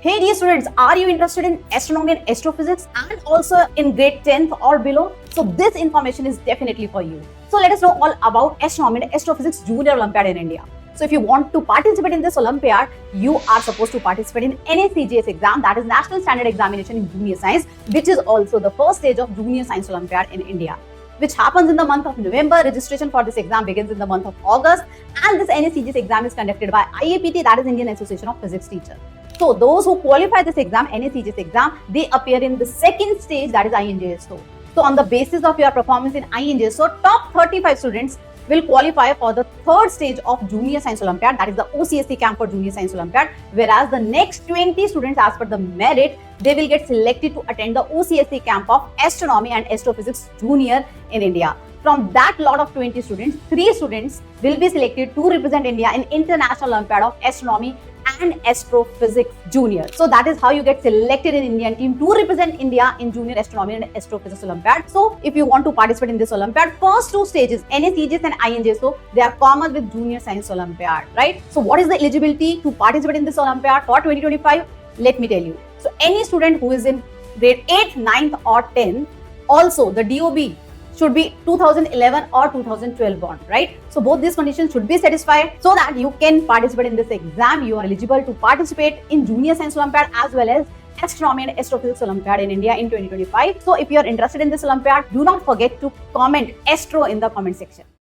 Hey dear students, are you interested in astronomy and astrophysics and also in grade 10th or below? So this information is definitely for you. So let us know all about astronomy and astrophysics junior Olympiad in India. So if you want to participate in this Olympiad, you are supposed to participate in NACGS exam, that is National Standard Examination in Junior Science, which is also the first stage of Junior Science Olympiad in India, which happens in the month of November. Registration for this exam begins in the month of August, and this NACGS exam is conducted by IAPT, that is Indian Association of Physics Teachers. So those who qualify this exam, NACGS exam, they appear in the second stage, that is INJSO. So on the basis of your performance in INJSO, top 35 students will qualify for the third stage of Junior Science Olympiad, that is the OCSC camp for Junior Science Olympiad, whereas the next 20 students, as per the merit, they will get selected to attend the OCSC camp of Astronomy and Astrophysics Junior in India. From that lot of 20 students, 3 students will be selected to represent India in International Olympiad of Astronomy and Astrophysics Junior. So that is how you get selected in Indian team to represent India in Junior Astronomy and Astrophysics Olympiad. So if you want to participate in this Olympiad, first 2 stages, NACGS and INJSO, they are common with Junior Science Olympiad, right? So what is the eligibility to participate in this Olympiad for 2025? Let me tell you. So any student who is in grade 8th, 9th or 10th, also the DOB should be 2011 or 2012 born, right? So both these conditions should be satisfied so that you can participate in this exam. You are eligible to participate in Junior Science Olympiad as well as Astronomy and Astrophysics Olympiad in India in 2025. So if you are interested in this Olympiad, do not forget to comment Astro in the comment section.